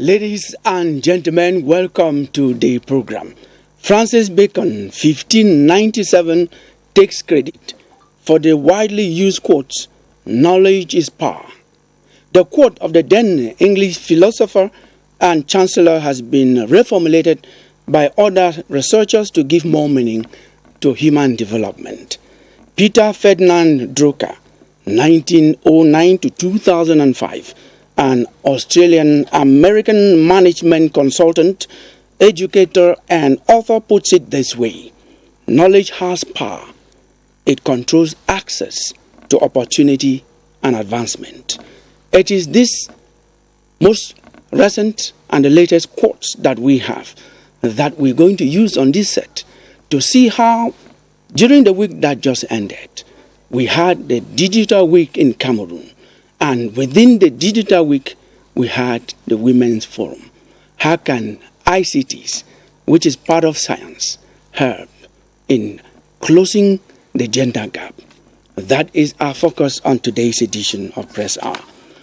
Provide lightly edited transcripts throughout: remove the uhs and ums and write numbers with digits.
Ladies and gentlemen, welcome to the program. Francis Bacon, 1597, takes credit for the widely used quote, "Knowledge is power." The quote of the then English philosopher and chancellor has been reformulated by other researchers to give more meaning to human development. Peter Ferdinand Drucker, 1909 to 2005, an Australian-American management consultant, educator, and author, puts it this way: knowledge has power. It controls access to opportunity and advancement. It is this most recent and the latest quotes that we have that we're going to use on this set to see how, during the week that just ended, we had the Digital Week in Cameroon. And within the Digital Week, we had the Women's Forum. How can ICTs, which is part of science, help in closing the gender gap? That is our focus on today's edition of Press Hour.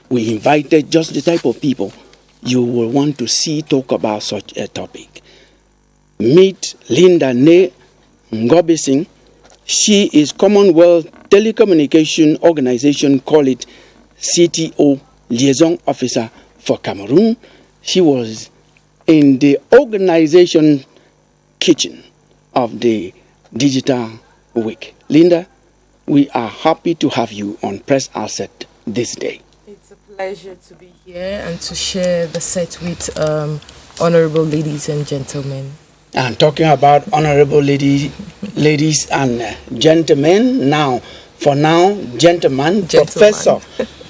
We invited just the type of people you will want to see talk about such a topic. Meet Linda Ne Ngobising. She is Commonwealth Telecommunication Organization, call it CTO, Liaison Officer for Cameroon. She was in the organization kitchen of the Digital Week. Linda, we are happy to have you on Press Asset this day. It's a pleasure to be here and to share the set with honorable ladies and gentlemen. And talking about honorable ladies and gentlemen, gentleman. Professor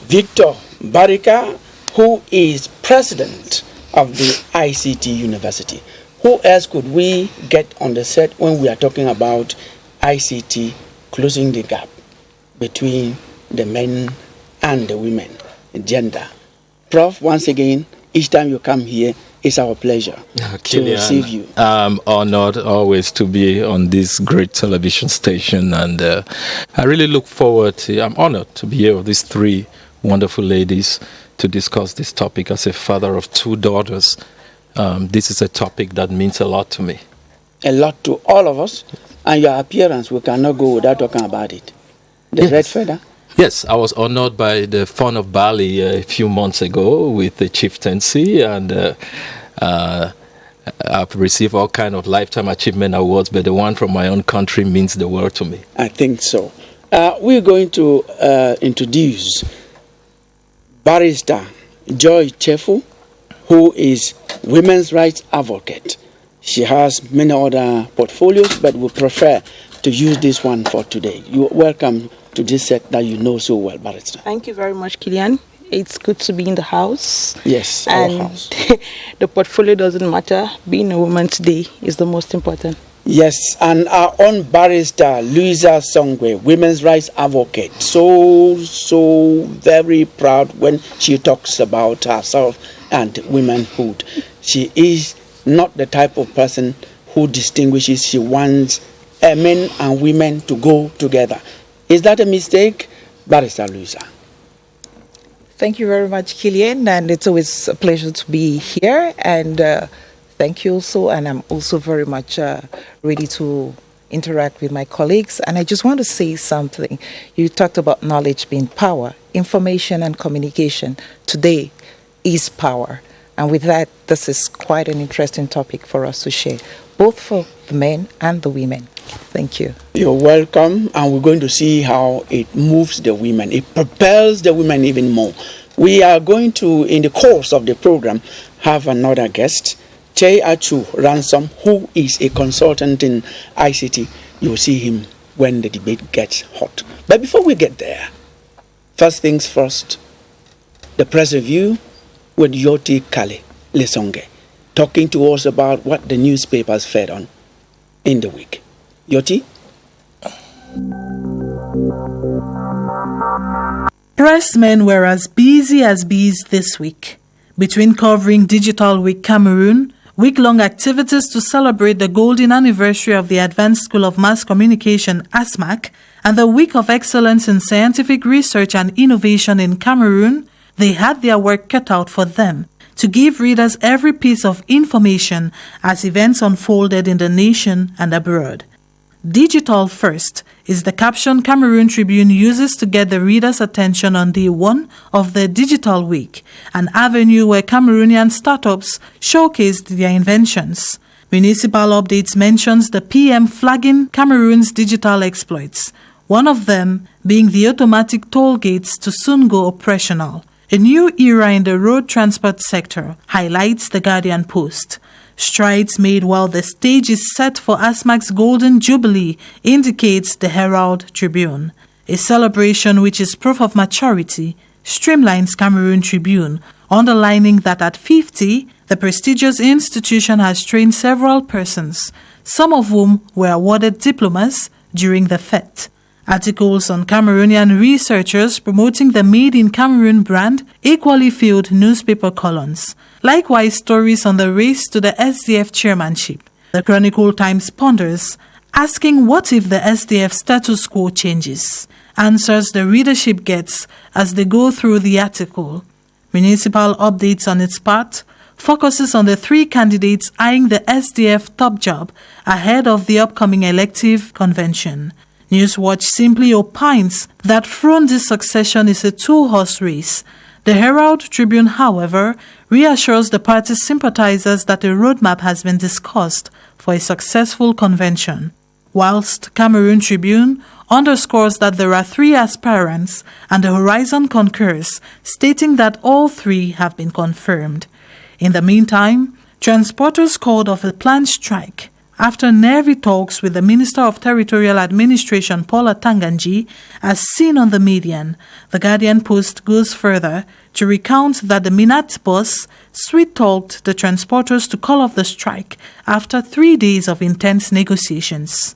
Victor Barika, who is president of the ICT University. Who else could we get on the set when we are talking about ICT closing the gap between the men and the women, gender? Prof, once again, each time you come here, it's our pleasure to receive you. I'm honored always to be on this great television station, and I really look forward to, I'm honored to be here with these three wonderful ladies to discuss this topic. As a father of two daughters, this is a topic that means a lot to me. A lot to all of us, and your appearance, we cannot go without talking about it. The red feather. Yes, I was honored by the Fawn of Bali a few months ago with the chieftaincy, and I've received all kind of lifetime achievement awards, but the one from my own country means the world to me. I think so. We're going to introduce Barrister Joy Chefu, who is women's rights advocate. She has many other portfolios, but we prefer to use this one for today. You're welcome to this set that you know so well, Barrister. Thank you very much, Kilian. It's good to be in the house. Yes, our house. The portfolio doesn't matter. Being a woman today is the most important. Yes, and our own Barrister Louisa Songwe, women's rights advocate, so very proud when she talks about herself and womanhood. She is not the type of person who distinguishes. She wants men and women to go together. Is that a mistake, Barrister Louisa? Thank you very much, Kilian, and it's always a pleasure to be here, and thank you also, and I'm also very much ready to interact with my colleagues. And I just want to say something. You talked about knowledge being power. Information and communication today is power, and with that, this is quite an interesting topic for us to share, both for the men and the women. Thank you. You're welcome, and we're going to see how it moves the women. It propels the women even more. We are going to, in the course of the program, have another guest, Che Achu Ransom, who is a consultant in ICT. You'll see him when the debate gets hot. But before we get there, first things first, the press review with Yoti Kale Lesonge, talking to us about what the newspapers fed on in the week. Yoti? Pressmen were as busy as bees this week. Between covering Digital Week Cameroon, week-long activities to celebrate the golden anniversary of the Advanced School of Mass Communication, ASMAC, and the Week of Excellence in Scientific Research and Innovation in Cameroon, they had their work cut out for them. to give readers every piece of information as events unfolded in the nation and abroad. Digital First is the caption Cameroon Tribune uses to get the reader's attention on day one of the Digital Week, an avenue where Cameroonian startups showcased their inventions. Municipal Updates mentions the PM flagging Cameroon's digital exploits, one of them being the automatic toll gates to soon go operational. A new era in the road transport sector, highlights the Guardian Post. Strides made while the stage is set for ASMAC's Golden Jubilee, indicates the Herald Tribune. A celebration which is proof of maturity, streamlines Cameroon Tribune, underlining that at 50, the prestigious institution has trained several persons, some of whom were awarded diplomas during the fete. Articles on Cameroonian researchers promoting the Made in Cameroon brand equally filled newspaper columns. Likewise, stories on the race to the SDF chairmanship. The Chronicle Times ponders, asking what if the SDF status quo changes? Answers the readership gets as they go through the article. Municipal Updates on its part focuses on the three candidates eyeing the SDF top job ahead of the upcoming elective convention. Newswatch simply opines that Frondi's succession is a two-horse race. The Herald Tribune, however, reassures the party's sympathizers that a roadmap has been discussed for a successful convention, whilst Cameroon Tribune underscores that there are three aspirants and the horizon concurs, stating that all three have been confirmed. In the meantime, transporters called off a planned strike after nervy talks with the Minister of Territorial Administration, Paula Tanganji, as seen on the median. The Guardian Post goes further to recount that the Minat boss sweet-talked the transporters to call off the strike after 3 days of intense negotiations.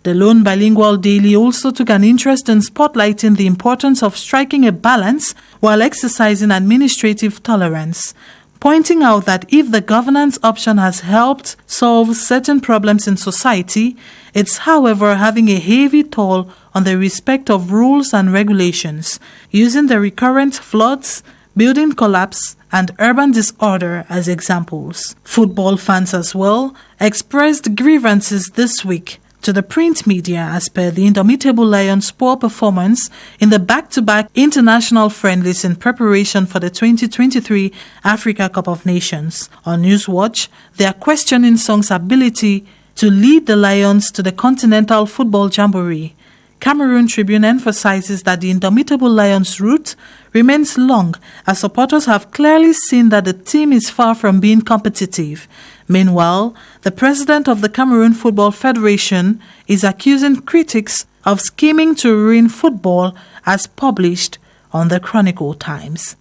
The lone bilingual daily also took an interest in spotlighting the importance of striking a balance while exercising administrative tolerance, pointing out that if the governance option has helped solve certain problems in society, it's however having a heavy toll on the respect of rules and regulations, using the recurrent floods, building collapse, and urban disorder as examples. Football fans as well expressed grievances this week to the print media as per the Indomitable Lions' poor performance in the back-to-back international friendlies in preparation for the 2023 Africa Cup of Nations. On Newswatch, they are questioning Song's ability to lead the Lions to the Continental Football Jamboree. Cameroon Tribune emphasizes that the Indomitable Lions' route remains long, as supporters have clearly seen that the team is far from being competitive. Meanwhile, the president of the Cameroon Football Federation is accusing critics of scheming to ruin football, as published on the Chronicle Times.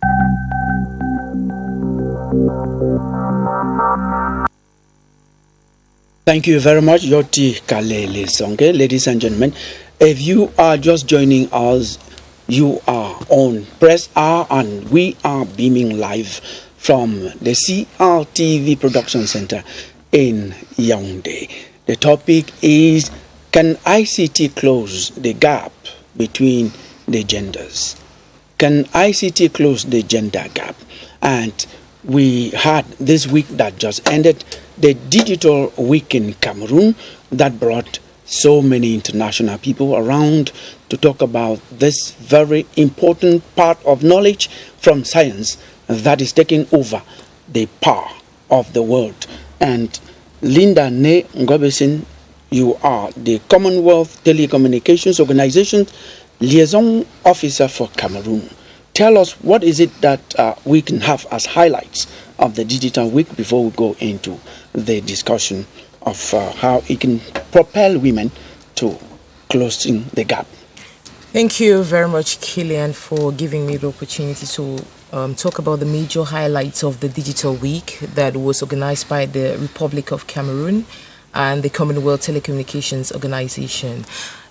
Thank you very much, Yoti Kalele Songe. Ladies and gentlemen, if you are just joining us, you are on Press R and we are beaming live from the CRTV Production Center in Yaoundé. The topic is, can ICT close the gap between the genders? Can ICT close the gender gap? And we had this week that just ended, the Digital Week in Cameroon, that brought so many international people around to talk about this very important part of knowledge from science that is taking over the power of the world. And Linda Ne Ngobesin, you are the Commonwealth Telecommunications Organization Liaison Officer for Cameroon. Tell us, what is it that we can have as highlights of the Digital Week before we go into the discussion of how it can propel women to closing the gap. Thank you very much, Killian, for giving me the opportunity to talk about the major highlights of the Digital Week that was organized by the Republic of Cameroon and the Commonwealth Telecommunications Organization.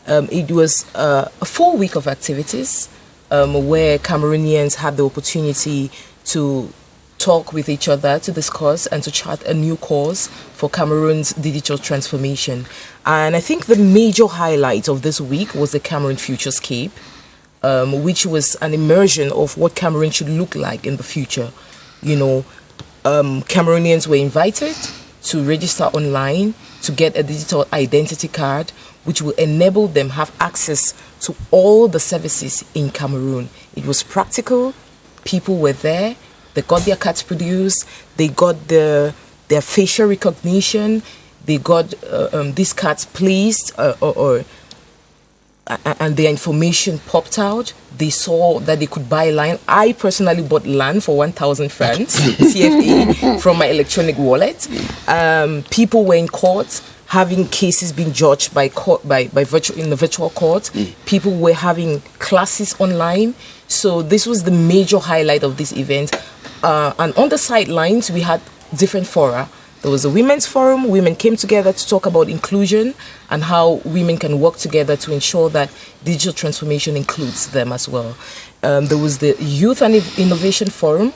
It was a full week of activities where Cameroonians had the opportunity to talk with each other, to discuss and to chart a new course for Cameroon's digital transformation. And I think the major highlight of this week was the Cameroon Futurescape, which was an immersion of what Cameroon should look like in the future. You know, Cameroonians were invited to register online to get a digital identity card, which will enable them have access to all the services in Cameroon. It was practical. People were there. They got their cards produced. They got their facial recognition. They got these cards placed and their information popped out. They saw that they could buy land. I personally bought land for 1,000 francs CFA from my electronic wallet. People were in court having cases being judged by in the virtual court. People were having classes online. So this was the major highlight of this event. And on the sidelines, we had different fora. There was a women's forum. Women came together to talk about inclusion and how women can work together to ensure that digital transformation includes them as well. There was the Youth and Innovation Forum.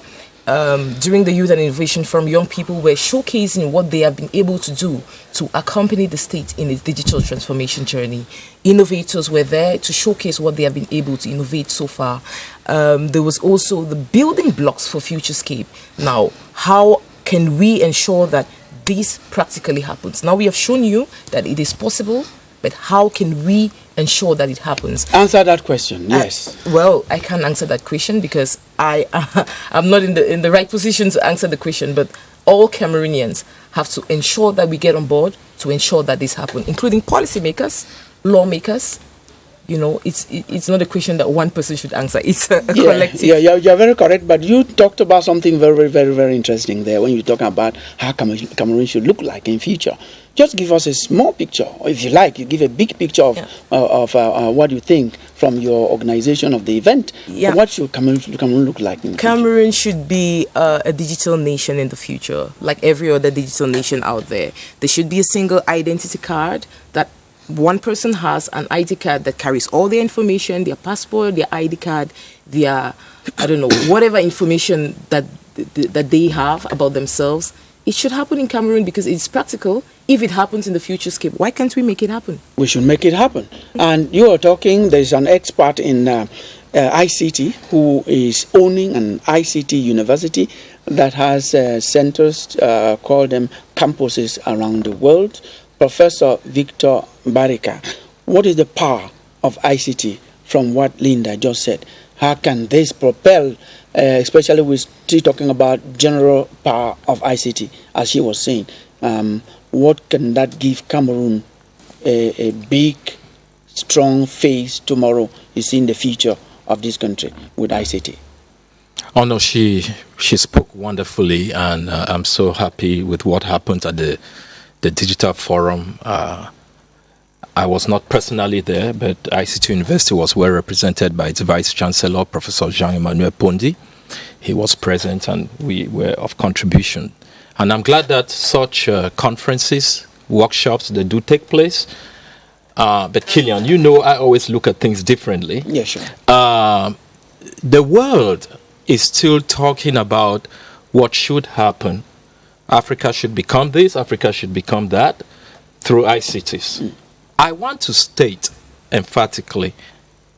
During the Youth and Innovation Forum, young people were showcasing what they have been able to do to accompany the state in its digital transformation journey. Innovators were there to showcase what they have been able to innovate so far. There was also the building blocks for Futurescape. Now, how can we ensure that this practically happens? Now we have shown you that it is possible, but how can we ensure that it happens? Answer that question. Yes. Well, I can't answer that question because I'm not in the right position to answer the question. But all Cameroonians have to ensure that we get on board to ensure that this happens, including policymakers, lawmakers. You know, it's not a question that one person should answer. It's a collective. Yeah, you're very correct. But you talked about something very, very, very interesting there when you're talking about how Cameroon should look like in future. Just give us a small picture, or if you like, you give a big picture of what you think from your organization of the event. Yeah. What should Cameroon look like in the Cameroon should be a digital nation in the future, like every other digital nation out there. There should be a single identity card that one person has, an ID card that carries all their information, their passport, their ID card, their, I don't know, whatever information that they have about themselves. It should happen in Cameroon because it's practical. If it happens in the Futurescape, why can't we make it happen? We should make it happen. And you are talking, there's an expert in ICT who is owning an ICT university that has centers, call them campuses around the world. Professor Victor Barika, what is the power of ICT from what Linda just said? How can this propel, especially we're still talking about general power of ICT, as she was saying, what can that give Cameroon a big, strong face tomorrow, you see, in the future of this country with ICT? Oh no, she spoke wonderfully, and I'm so happy with what happened at the Digital Forum. I was not personally there, but ICT University was well represented by its Vice Chancellor, Professor Jean-Emmanuel Pondi. He was present and we were of contribution. And I'm glad that such conferences, workshops, they do take place. But Killian, you know I always look at things differently. Yeah, sure. The world is still talking about what should happen. Africa should become this, Africa should become that, through ICTs. I want to state emphatically,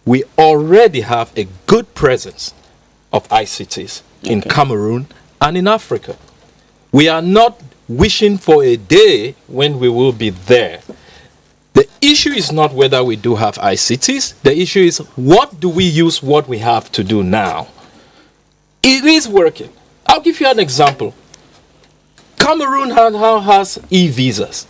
we already have a good presence of ICTs in Cameroon and in Africa. We are not wishing for a day when we will be there. The issue is not whether we do have ICTs, the issue is what do we use what we have to do now. It is working. I'll give you an example. Cameroon now has e-visas.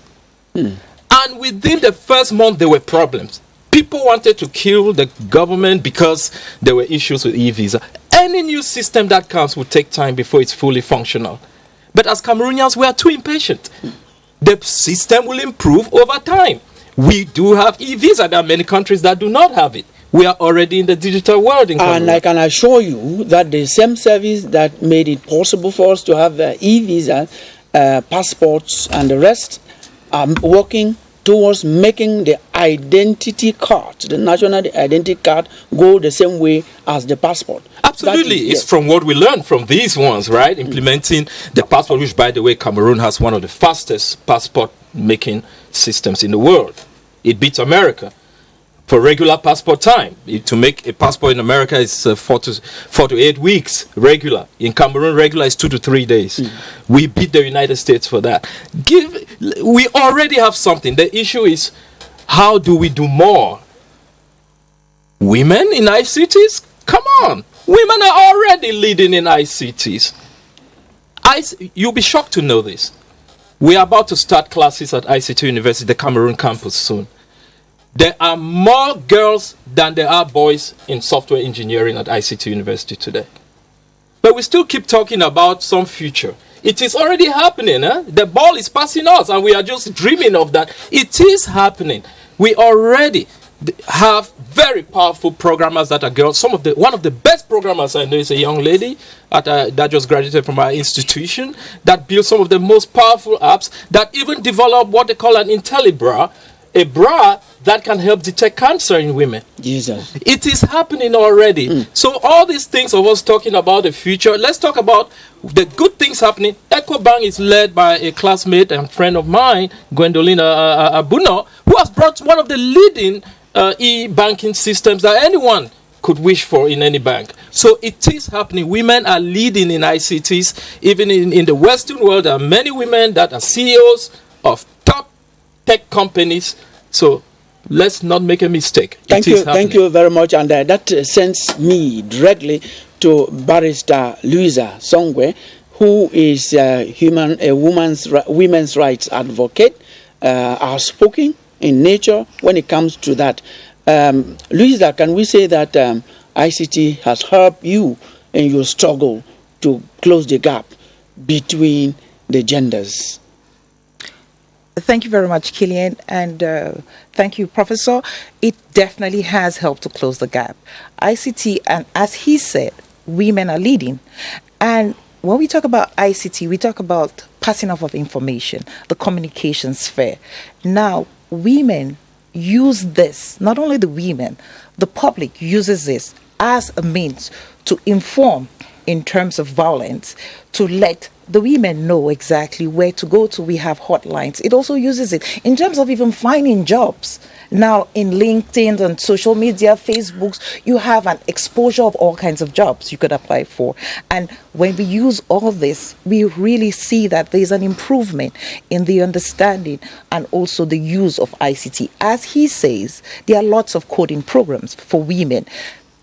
And within the first month, there were problems. People wanted to kill the government because there were issues with e-visa. Any new system that comes will take time before it's fully functional. But as Cameroonians, we are too impatient. The system will improve over time. We do have e-visa. There are many countries that do not have it. We are already in the digital world in Cameroon. And I can assure you that the same service that made it possible for us to have e-visa, passports and the rest are working towards making the identity card, the national identity card, go the same way as the passport. Absolutely. It's from what we learned from these ones, right? Implementing the passport, which, by the way, Cameroon has one of the fastest passport-making systems in the world. It beats America. for regular passport time. To make a passport in America is 4 to 8 weeks regular. In Cameroon, regular is 2 to 3 days. We beat the United States for that. We already have something. The issue is, how do we do more? Women in ICTs? Come on. Women are already leading in ICTs. You'll be shocked to know this. We are about to start classes at ICT University, the Cameroon campus soon. There are more girls than there are boys in software engineering at ICT University today. But we still keep talking about some future. It is already happening. The ball is passing us and we are just dreaming of that. It is happening. We already have very powerful programmers that are girls. One of the best programmers I know is a young lady that just graduated from our institution that built some of the most powerful apps that even developed what they call an IntelliBra, a bra that can help detect cancer in women. Jesus. It is happening already. So all these things of us talking about the future, let's talk about the good things happening. EcoBank is led by a classmate and friend of mine, Gwendolyn Abuno, who has brought one of the leading e-banking systems that anyone could wish for in any bank. So it is happening. Women are leading in ICTs. Even in the Western world, there are many women that are CEOs of top tech companies. So let's not make a mistake. Thank you very much. And that sends me directly to Barrister Louisa Songwe, who is a women's rights advocate, outspoken in nature when it comes to that. Louisa, can we say that ICT has helped you in your struggle to close the gap between the genders? Thank you very much, Killian, and thank you, Professor. It definitely has helped to close the gap. ICT, and as he said, women are leading. And when we talk about ICT, we talk about passing off of information, the communication sphere. Now, women use this, not only the women, the public uses this as a means to inform in terms of violence, to let the women know exactly where to go to. We have hotlines. It also uses it in terms of even finding jobs. Now, in LinkedIn and social media, Facebooks, you have an exposure of all kinds of jobs you could apply for. And when we use all this, we really see that there's an improvement in the understanding and also the use of ICT. As he says, there are lots of coding programs for women,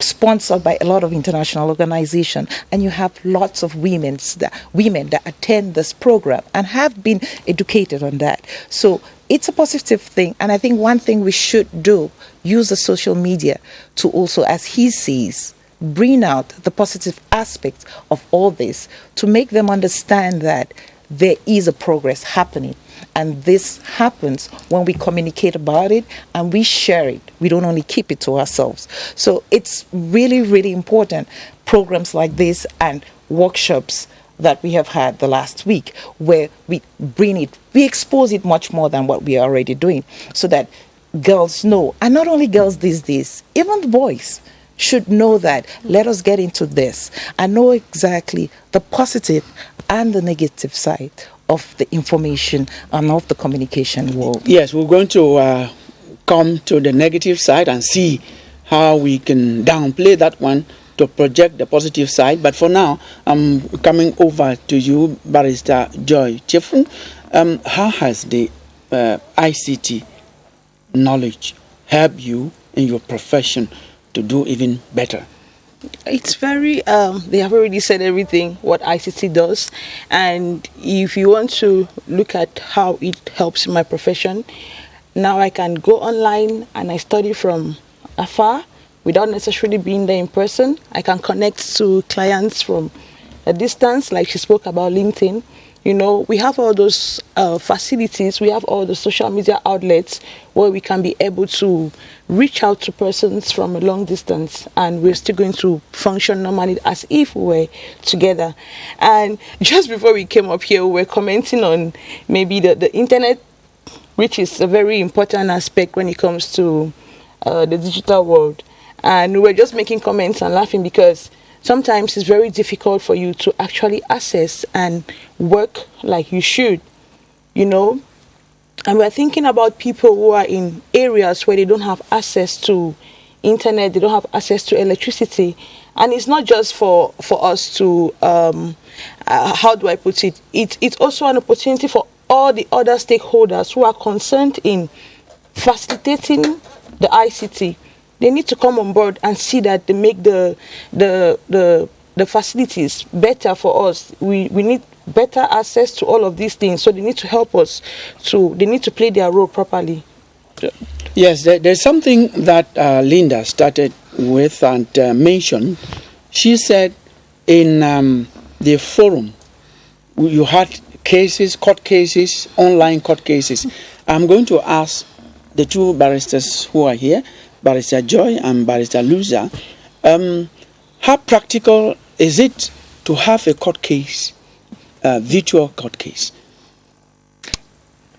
sponsored by a lot of international organizations, and you have lots of women that attend this program and have been educated on that. So it's a positive thing, and I think one thing we should do, use the social media to also, as he sees, bring out the positive aspects of all this to make them understand that there is a progress happening. And this happens when we communicate about it and we share it. We don't only keep it to ourselves. So it's really, really important, programs like this and workshops that we have had the last week, where we bring it, we expose it much more than what we are already doing, so that girls know, and not only girls these days, even the boys should know that. Let us get into this and know exactly the positive and the negative side of the information and of the communication world. Yes, we're going to come to the negative side and see how we can downplay that one to project the positive side. But for now, I'm coming over to you, Barrister Joy Chefun. How has the ICT knowledge helped you in your profession to do even better? It's very, they have already said everything, what ICT does. And if you want to look at how it helps in my profession, now I can go online and I study from afar without necessarily being there in person. I can connect to clients from a distance, like she spoke about LinkedIn. You know, we have all those facilities, we have all the social media outlets where we can be able to reach out to persons from a long distance, and we're still going to function normally as if we were together. And just before we came up here, we were commenting on maybe the internet, which is a very important aspect when it comes to the digital world. And we were just making comments and laughing because sometimes it's very difficult for you to actually access and work like you should. You know, And we're thinking about people who are in areas where they don't have access to internet, they don't have access to electricity. And it's not just for us to, how do I put it? It's also an opportunity for all the other stakeholders who are concerned in facilitating the ICT. They need to come on board and see that they make the facilities better for us. We need better access to all of these things, so they need to help us. They need to play their role properly. Yes, there's something that Linda started with and mentioned. She said in the forum, you had cases, court cases, online court cases. I'm going to ask the two barristers who are here, Barrister Joy and Barrister Luza, how practical is it to have a court case, a virtual court case?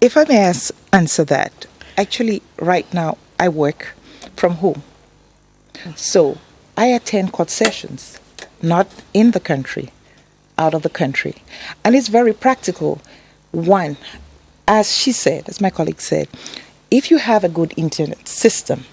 If I may answer that, actually, right now, I work from home. So I attend court sessions, not in the country, out of the country. And it's very practical. One, as she said, as my colleague said, if you have a good internet system,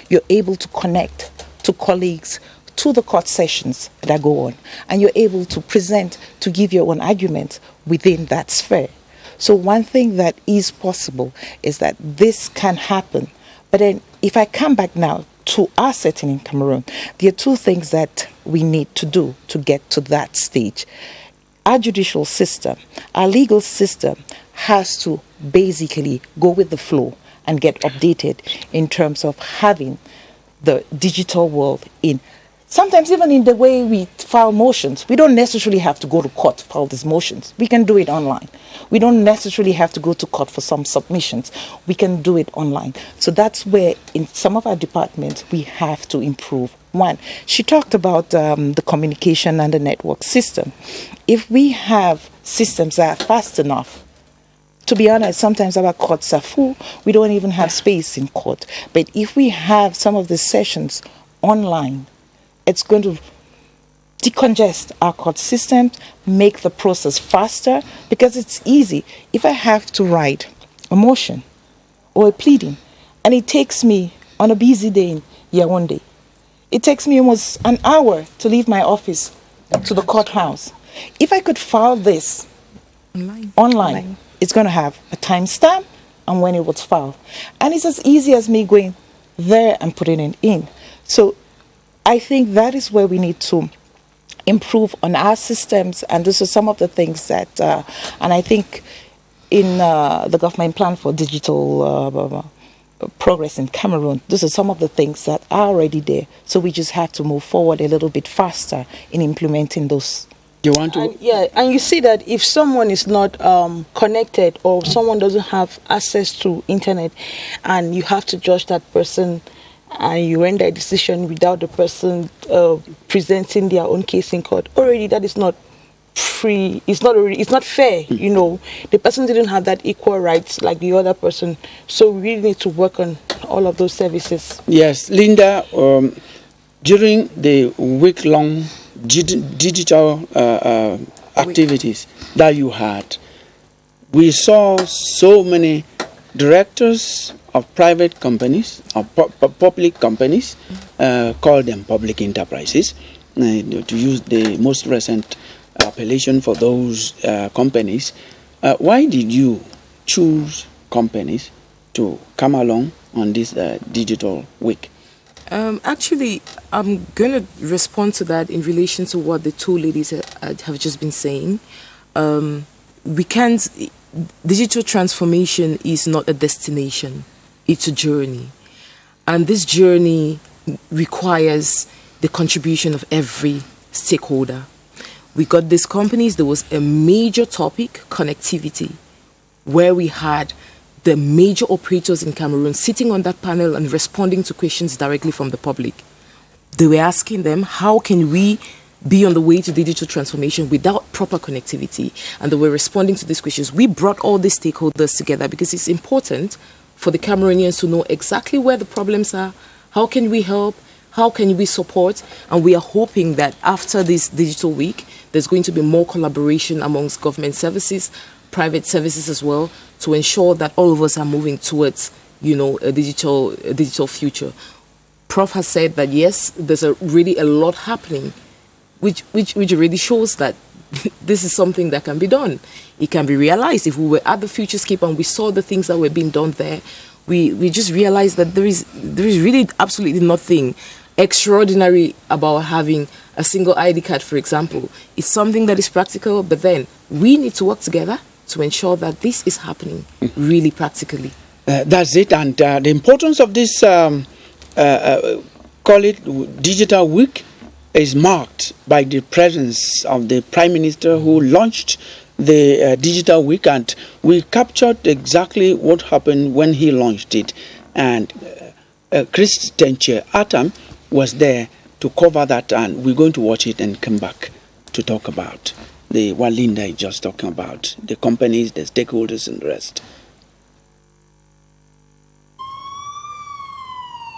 you're able to connect to colleagues, to the court sessions that go on, and you're able to present, to give your own argument within that sphere. So one thing that is possible is that this can happen. But then if I come back now to our setting in Cameroon, there are two things that we need to do to get to that stage. Our judicial system, our legal system has to basically go with the flow and get updated in terms of having the digital world in. Sometimes even in the way we file motions, we don't necessarily have to go to court to file these motions. We can do it online. We don't necessarily have to go to court for some submissions. We can do it online. So that's where in some of our departments we have to improve. One, she talked about the communication and the network system. If we have systems that are fast enough, to be honest, sometimes our courts are full. We don't even have space in court. But if we have some of the sessions online, it's going to decongest our court systems, make the process faster, because it's easy. If I have to write a motion or a pleading, and it takes me on a busy day in Yaoundé, it takes me almost an hour to leave my office to the courthouse. If I could file this online. It's going to have a timestamp and when it was filed. And it's as easy as me going there and putting it in. So I think that is where we need to improve on our systems. And this is some of the things that, and I think in the government plan for digital progress in Cameroon, this is some of the things that are already there. So we just have to move forward a little bit faster in implementing those. You want to? And you see that if someone is not connected or someone doesn't have access to internet, and you have to judge that person, and you render a decision without the person presenting their own case in court, already that is not free. It's not fair. You know, the person didn't have that equal rights like the other person. So we really need to work on all of those services. Yes, Linda. During the week-long digital activities that you had, we saw so many directors of private companies, of public companies, call them public enterprises, to use the most recent appellation for those companies. Why did you choose companies to come along on this digital week? Actually, I'm going to respond to that in relation to what the two ladies have just been saying. Digital transformation is not a destination, it's a journey. And this journey requires the contribution of every stakeholder. We got these companies, there was a major topic, connectivity, where we had the major operators in Cameroon sitting on that panel and responding to questions directly from the public. They were asking them, how can we be on the way to digital transformation without proper connectivity? And they were responding to these questions. We brought all these stakeholders together because it's important for the Cameroonians to know exactly where the problems are, how can we help, how can we support, and we are hoping that after this digital week, there's going to be more collaboration amongst government services, private services as well, to ensure that all of us are moving towards, a digital future. Prof has said that yes, there's really a lot happening, which really shows that this is something that can be done. It can be realized. If we were at the Futurescape and we saw the things that were being done there, we just realized that there is really absolutely nothing extraordinary about having a single ID card, for example. It's something that is practical, but then we need to work together to ensure that this is happening really practically. That's it. And the importance of this, call it Digital Week, is marked by the presence of the Prime Minister who launched the Digital Week, and we captured exactly what happened when he launched it. And Christian Atam was there to cover that, and we're going to watch it and come back to talk about what Linda is just talking about, the companies, the stakeholders, and the rest.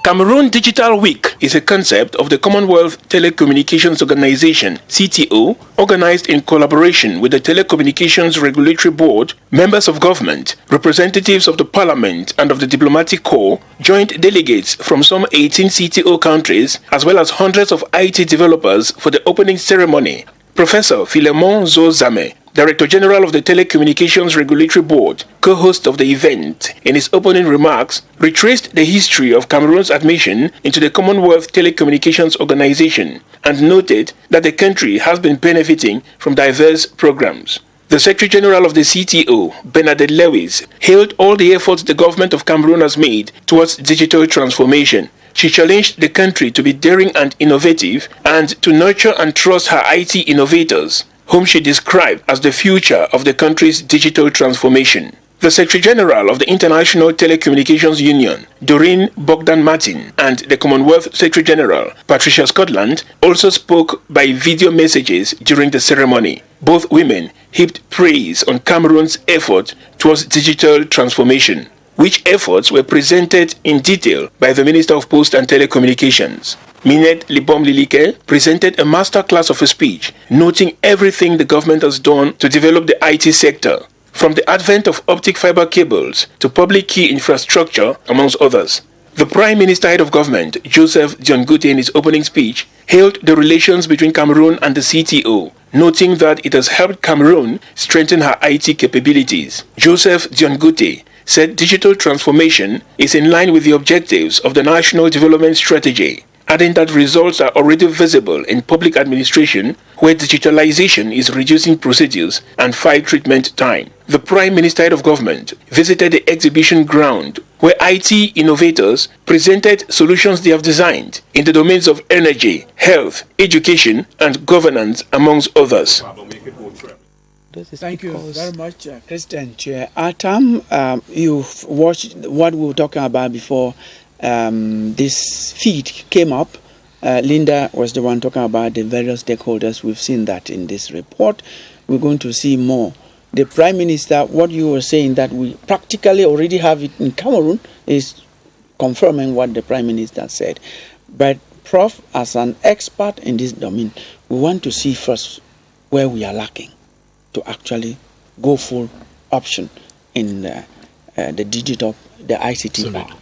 Cameroon Digital Week is a concept of the Commonwealth Telecommunications Organization, CTO, organized in collaboration with the Telecommunications Regulatory Board, members of government, representatives of the Parliament and of the Diplomatic Corps, joint delegates from some 18 CTO countries, as well as hundreds of IT developers for the opening ceremony. Professor Philemon Zozame, Director General of the Telecommunications Regulatory Board, co-host of the event, in his opening remarks, retraced the history of Cameroon's admission into the Commonwealth Telecommunications Organization and noted that the country has been benefiting from diverse programs. The Secretary General of the CTO, Bernadette Lewis, hailed all the efforts the government of Cameroon has made towards digital transformation. She challenged the country to be daring and innovative and to nurture and trust her IT innovators, whom she described as the future of the country's digital transformation. The Secretary General of the International Telecommunications Union, Doreen Bogdan Martin, and the Commonwealth Secretary General, Patricia Scotland, also spoke by video messages during the ceremony. Both women heaped praise on Cameroon's effort towards digital transformation, which efforts were presented in detail by the Minister of Post and Telecommunications. Minette Libom Lilike presented a masterclass of a speech, noting everything the government has done to develop the IT sector, from the advent of optic fiber cables to public key infrastructure, amongst others. The Prime Minister Head of Government, Joseph Dion-Gute, in his opening speech, hailed the relations between Cameroon and the CTO, noting that it has helped Cameroon strengthen her IT capabilities. Joseph Dion-Gute said digital transformation is in line with the objectives of the National Development Strategy, adding that results are already visible in public administration, where digitalization is reducing procedures and file treatment time. The Prime Minister Head of Government visited the exhibition ground, where IT innovators presented solutions they have designed in the domains of energy, health, education, and governance, amongst others. Thank you very much, Christian Atam. You've watched what we were talking about before this feed came up. Linda was the one talking about the various stakeholders. We've seen that in this report. We're going to see more. The Prime Minister, what you were saying that we practically already have it in Cameroon, is confirming what the Prime Minister said. But Prof, as an expert in this domain, we want to see first where we are lacking to actually go full option in the digital, the ICT part.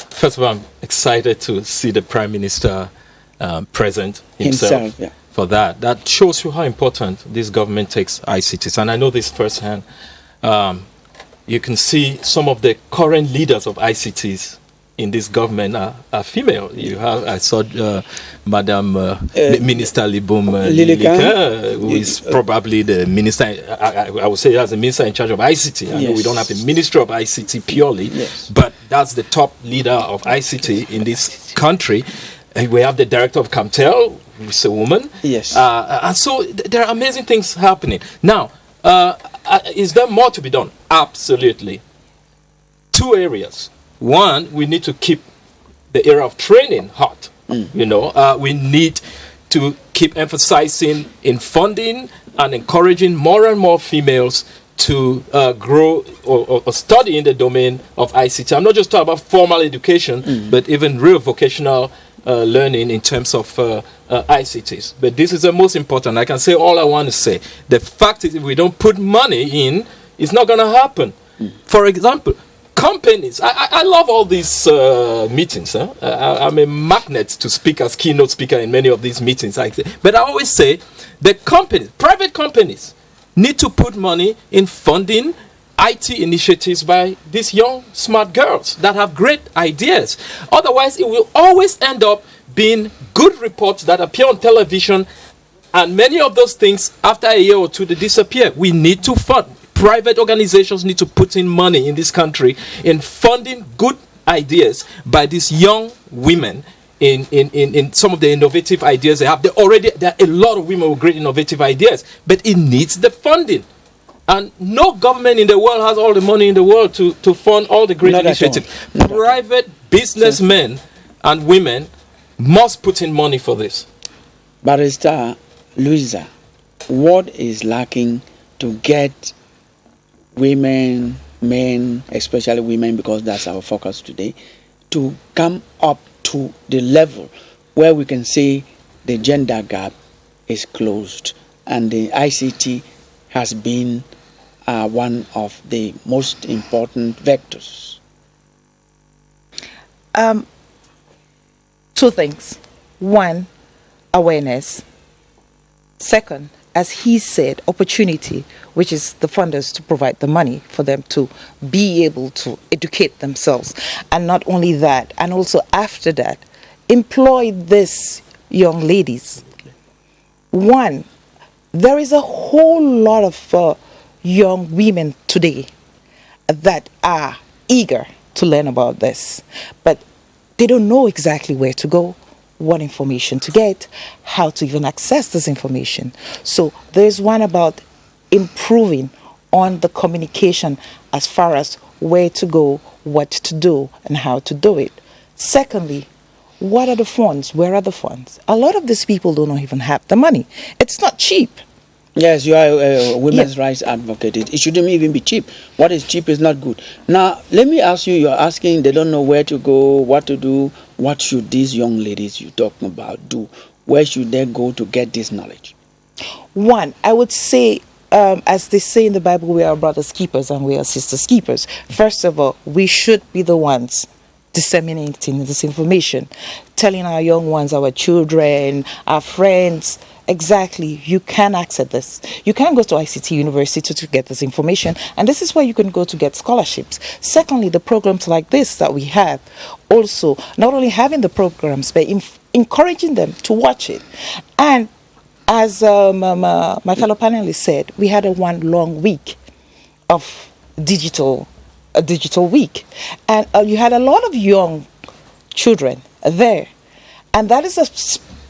First of all, I'm excited to see the Prime Minister present himself yeah. for that. That shows you how important this government takes ICTs. And I know this firsthand. You can see some of the current leaders of ICTs in this government are female. You have, I saw Madam Minister Libom Lilike, who is probably the minister, I would say as the minister in charge of ICT. I know we don't have a minister of ICT purely, but that's the top leader of ICT in this country. And we have the director of Camtel, who's a woman. Yes. And so there are amazing things happening. Now, is there more to be done? Absolutely. Two areas. One, we need to keep the area of training hot. You know, we need to keep emphasizing in funding and encouraging more and more females to grow or study in the domain of ICT. I'm not just talking about formal education, but even real vocational learning in terms of ICTs. But this is the most important. I can say all I want to say. The fact is, if we don't put money in, it's not going to happen. For example, companies. I love all these meetings. I'm a magnet to speak as keynote speaker in many of these meetings. But I always say the companies, private companies, need to put money in funding IT initiatives by these young, smart girls that have great ideas. Otherwise, it will always end up being good reports that appear on television, and many of those things, after a year or two, they disappear. We need to fund. Private organizations need to put in money in this country in funding good ideas by these young women in some of the innovative ideas they have. There are a lot of women with great innovative ideas, but it needs the funding. And no government in the world has all the money in the world to fund all the great initiatives. Private businessmen and women must put in money for this. Barrister Louisa, what is lacking to get women, men, especially women, because that's our focus today, to come up to the level where we can say the gender gap is closed and the ICT has been one of the most important vectors? Two things. One, awareness. Second, as he said, opportunity, which is the funders to provide the money for them to be able to educate themselves. And not only that, and also after that, employ these young ladies. One, there is a whole lot of young women today that are eager to learn about this, but they don't know exactly where to go, what information to get, how to even access this information. So there's one about improving on the communication as far as where to go, what to do, and how to do it. Secondly, what are the funds? Where are the funds? A lot of these people don't even have the money. It's not cheap. Yes, you are a women's rights advocate. It shouldn't even be cheap. What is cheap is not good. Now, let me ask you, you're asking they don't know where to go, what to do. What should these young ladies you're talking about do? Where should they go to get this knowledge? One, I would say, as they say in the Bible, we are brothers keepers and we are sisters keepers. First of all, we should be the ones disseminating this information, telling our young ones, our children, our friends, exactly, you can access this. You can go to ICT University to get this information, and this is where you can go to get scholarships. Secondly, the programs like this that we have, also not only having the programs, but encouraging them to watch it. And as my fellow panelists said, we had a one long week of a digital week, and you had a lot of young children there, and that is a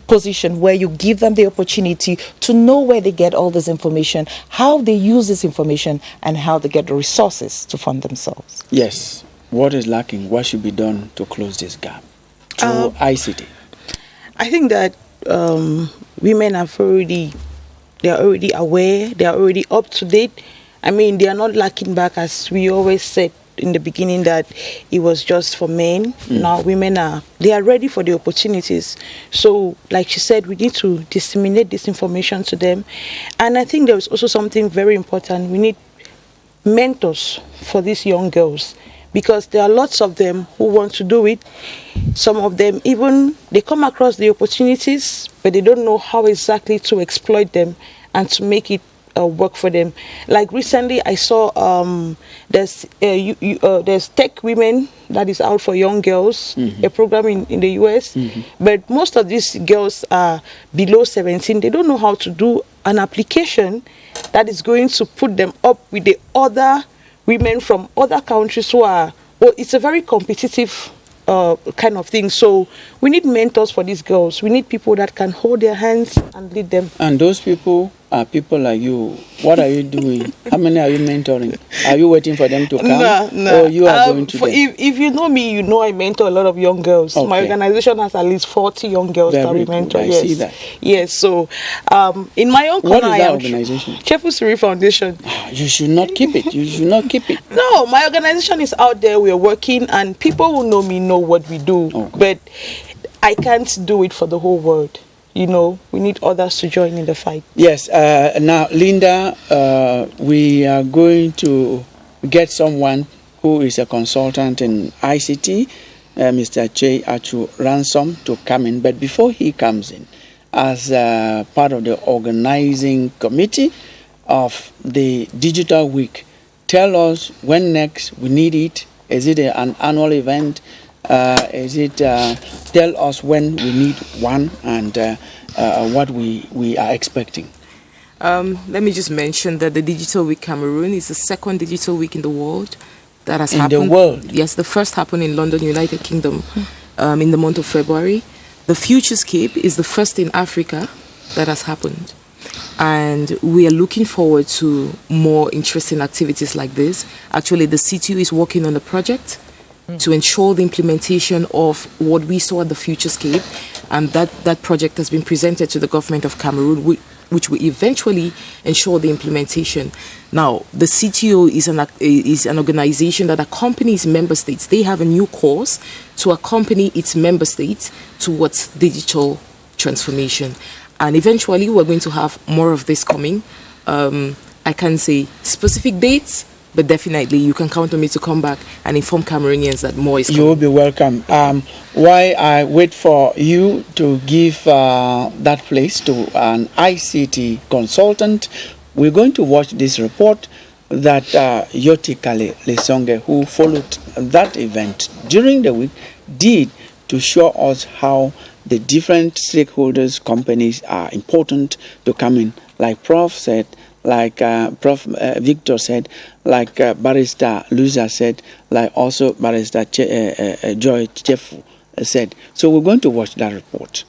position where you give them the opportunity to know where they get all this information, how they use this information, and how they get the resources to fund themselves. Yes. What is lacking? What should be done to close this gap through ICT? I think that women are already aware, they are already up to date. I mean, they are not lacking back, as we always said in the beginning, that it was just for men. Now women are ready for the opportunities. So, like she said, we need to disseminate this information to them. And I think there's also something very important. We need mentors for these young girls, because there are lots of them who want to do it. Some of them even, they come across the opportunities, but they don't know how exactly to exploit them and to make it work for them. Like recently, I saw there's Tech Women that is out for young girls, a program in the US. But most of these girls are below 17. They don't know how to do an application that is going to put them up with the other women from other countries who are, well, it's a very competitive kind of thing. So we need mentors for these girls. We need people that can hold their hands and lead them. And those people are people like you. What are you doing? How many are you mentoring? Are you waiting for them to come? No. Or you are going to them? If you know me, you know I mentor a lot of young girls. Okay. My organization has at least 40 young girls that we mentor. I see that. Yes. So in my own corner, what is that organization? Chefusiri Foundation. You should not keep it. You should not keep it. No, my organization is out there. We are working, and people who know me know what we do. Okay. But I can't do it for the whole world. we need others to join in the fight. Yes. Now, Linda, we are going to get someone who is a consultant in ICT, Mr. J. Achu Ransom, to come in. But before he comes in, as part of the organizing committee of the Digital Week, tell us when next we need it. Is it an annual event? Tell us when we need one and what we are expecting. Let me just mention that the Digital Week Cameroon is the second Digital Week in the world that has happened. In the world? Yes, the first happened in London, United Kingdom, in the month of February. The Futurescape is the first in Africa that has happened. And we are looking forward to more interesting activities like this. Actually, the CTU is working on a project to ensure the implementation of what we saw at the Futurescape, and that project has been presented to the government of Cameroon, which will eventually ensure the implementation. Now, the CTO is an organization that accompanies member states. They have a new course to accompany its member states towards digital transformation. And eventually, we're going to have more of this coming. I can't say specific dates, but definitely you can count on me to come back and inform Cameroonians that more is coming. You will be welcome. While I wait for you to give that place to an ICT consultant, we're going to watch this report that Yoti Kale Lesonge, who followed that event during the week, did to show us how the different stakeholders, companies are important to come in. Like Prof said, like Prof Victor said, like Barrister Luza said, like also Barrister Joy Chefu said. So we're going to watch that report.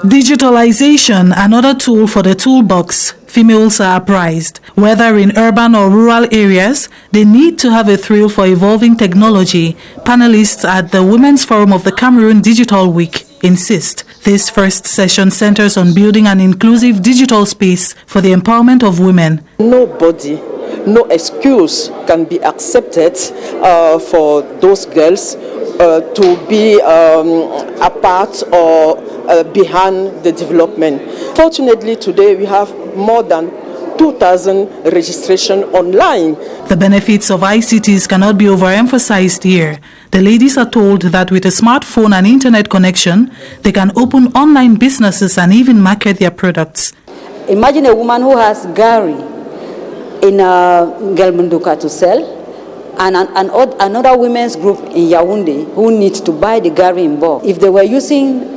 Digitalization, another tool for the toolbox. Females are apprised. Whether in urban or rural areas, they need to have a thrill for evolving technology. Panelists at the Women's Forum of the Cameroon Digital Week insist. This first session centers on building an inclusive digital space for the empowerment of women. Nobody, no excuse can be accepted for those girls to be a part or behind the development. Fortunately, today we have more than 2,000 registration online. The benefits of ICTs cannot be overemphasized here. The ladies are told that with a smartphone and internet connection, they can open online businesses and even market their products. Imagine a woman who has Gary in Gelmunduka to sell, and another women's group in Yaoundé who needs to buy the Gary in bulk. If they were using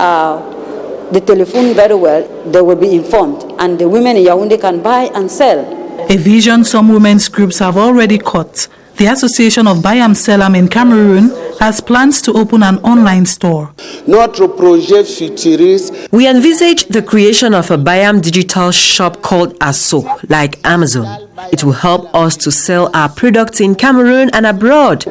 the telephone very well, they will be informed, and the women in Yaoundé can buy and sell. A vision some women's groups have already caught. The Association of Bayam Selam in Cameroon has plans to open an online store. We envisage the creation of a Bayam digital shop called ASO, like Amazon. It will help us to sell our products in Cameroon and abroad.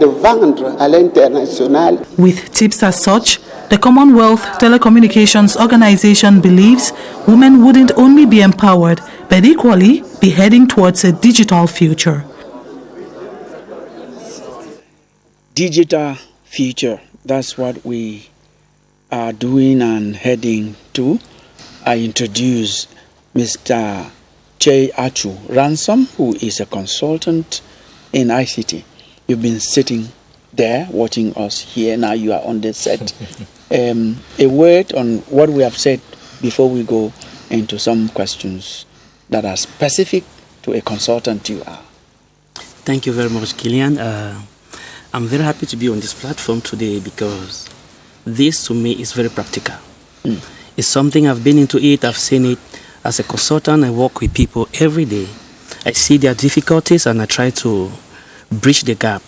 With tips as such, the Commonwealth Telecommunications Organization believes women wouldn't only be empowered, but equally be heading towards a digital future. Digital future, that's what we are doing and heading to. I introduce Mr. J. Achu Ransom, who is a consultant in ICT. You've been sitting there watching us here, now you are on the set. A word on what we have said before we go into some questions that are specific to a consultant you are. Thank you very much, Killian. I'm very happy to be on this platform today because this to me is very practical. It's something I've been into it, I've seen it. As a consultant, I work with people every day. I see their difficulties and I try to bridge the gap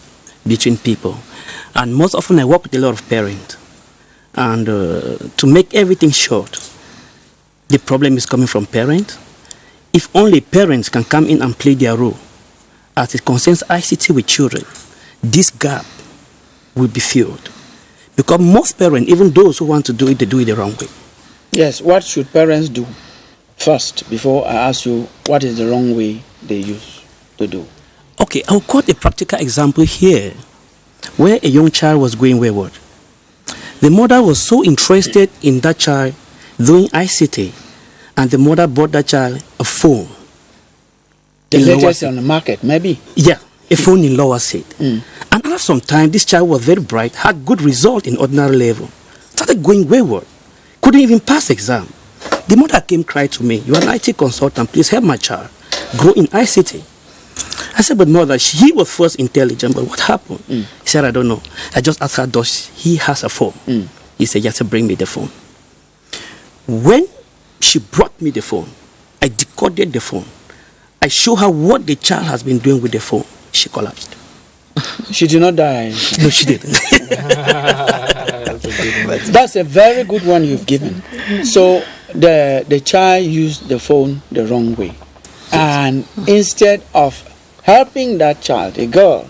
between people. And most often I work with a lot of parents. And to make everything short, the problem is coming from parents. If only parents can come in and play their role as it concerns ICT with children, this gap will be filled. Because most parents, even those who want to do it, they do it the wrong way. Yes, what should parents do first before I ask you what is the wrong way they used to do? Okay, I'll quote a practical example here where a young child was going wayward. The mother was so interested in that child doing ICT, and the mother bought that child a phone. The latest on the market, maybe? Yeah, a phone in lower seat. And after some time, this child was very bright, had good result in ordinary level, started going wayward, couldn't even pass exam. The mother came cried to me, "You are an IT consultant, please help my child grow in ICT." I said, "But mother, he was first intelligent, but what happened?" He said, "I don't know. I just asked her, does he has a phone?" He said, "Yes, bring me the phone." When she brought me the phone, I decoded the phone. I showed her what the child has been doing with the phone. She collapsed. She did not die. No, she didn't. That's a very good one you've given. So the child used the phone the wrong way. And instead of helping that child, a girl,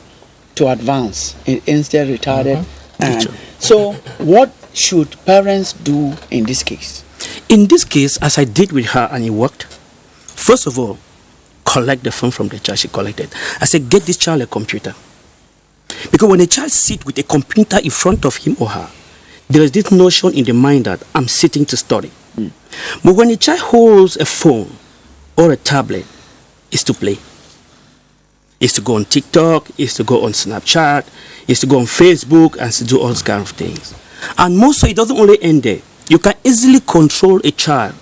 to advance, it instead retarded. And so what should parents do in this case? In this case, as I did with her and it worked, first of all, collect the phone from the child she collected. I said, get this child a computer. Because when a child sits with a computer in front of him or her, there is this notion in the mind that I'm sitting to study. But when a child holds a phone or a tablet, it's to play. It's to go on TikTok, it's to go on Snapchat, it's to go on Facebook and to do all those kind of things. And most of it doesn't only end there. You can easily control a child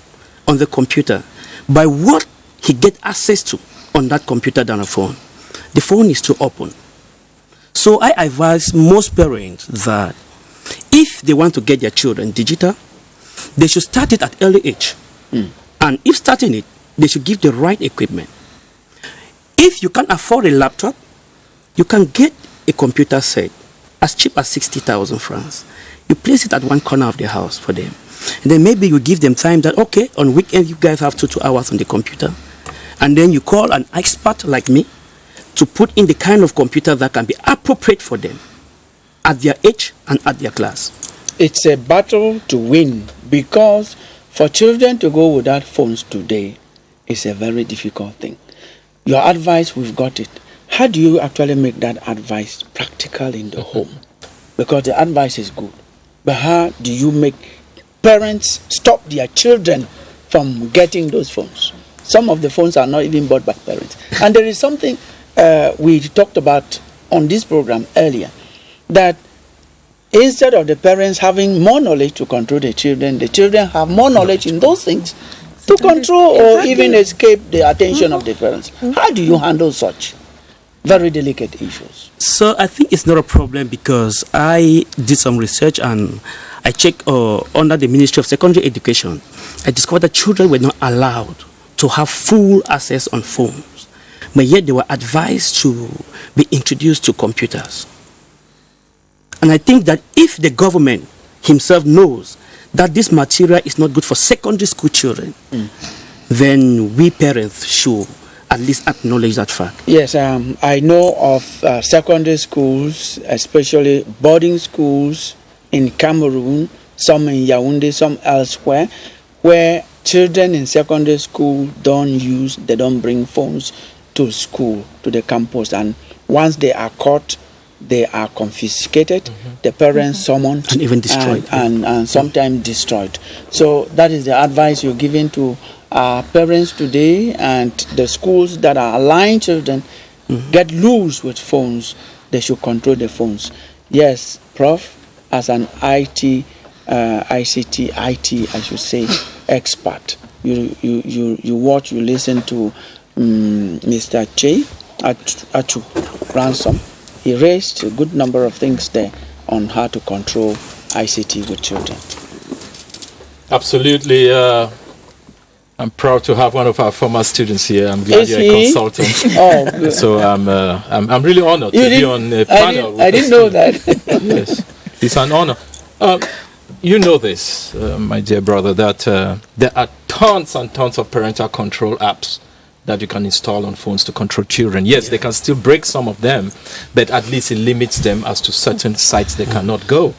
on the computer by what he gets access to on that computer than a phone. The phone is too open. So I advise most parents that if they want to get their children digital, they should start it at early age. And if starting it, they should give the right equipment. If you can't afford a laptop, you can get a computer set as cheap as 60,000 francs. You place it at one corner of the house for them. And then maybe you give them time that, okay, on weekend you guys have 2 hours on the computer. And then you call an expert like me to put in the kind of computer that can be appropriate for them at their age and at their class. It's a battle to win because for children to go without phones today is a very difficult thing. Your advice, we've got it. How do you actually make that advice practical in the home? Because the advice is good. But how do you make parents stop their children from getting those phones? Some of the phones are not even bought by parents. And there is something we talked about on this program earlier, that instead of the parents having more knowledge to control the children have more knowledge in those things to control or even escape the attention of the parents. How do you handle such very delicate issues? So I think it's not a problem because I did some research and I checked under the Ministry of Secondary Education. I discovered that children were not allowed to have full access on phones, but yet they were advised to be introduced to computers. And I think that if the government himself knows that this material is not good for secondary school children, then we parents should at least acknowledge that fact. Yes, I know of secondary schools, especially boarding schools in Cameroon, some in Yaoundé, some elsewhere, where children in secondary school they don't bring phones to school, to the campus, and once they are caught, they are confiscated, the parents summoned, and even destroyed, and sometimes destroyed. So that is the advice you're giving to parents today, and the schools that are allowing children get loose with phones. They should control the phones. Yes, Prof, as an ICT, I should say, expert, you watch, you listen to Mr. Che Achu Ransom. He raised a good number of things there on how to control ICT with children. Absolutely. I'm proud to have one of our former students here. I'm glad you're a consultant. Oh, so I'm really honored to be on a panel. I didn't know that. Yes, it's an honor. You know this, my dear brother, that there are tons and tons of parental control apps that you can install on phones to control children. Yes, they can still break some of them, but at least it limits them as to certain sites they cannot go.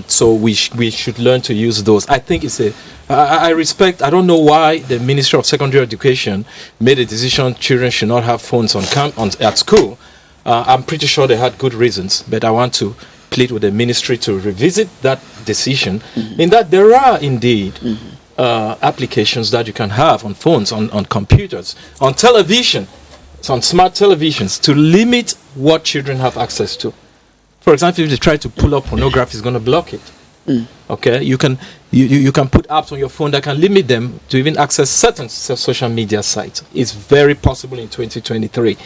So we should learn to use those. I think it's I don't know why the Ministry of Secondary Education made a decision children should not have phones at school. I'm pretty sure they had good reasons, but I want to plead with the ministry to revisit that decision, in that there are indeed applications that you can have on phones, on computers, on television, on smart televisions, to limit what children have access to. For example, if they try to pull up pornography, it's going to block it. Okay, you can put apps on your phone that can limit them to even access certain social media sites. It's very possible in 2023.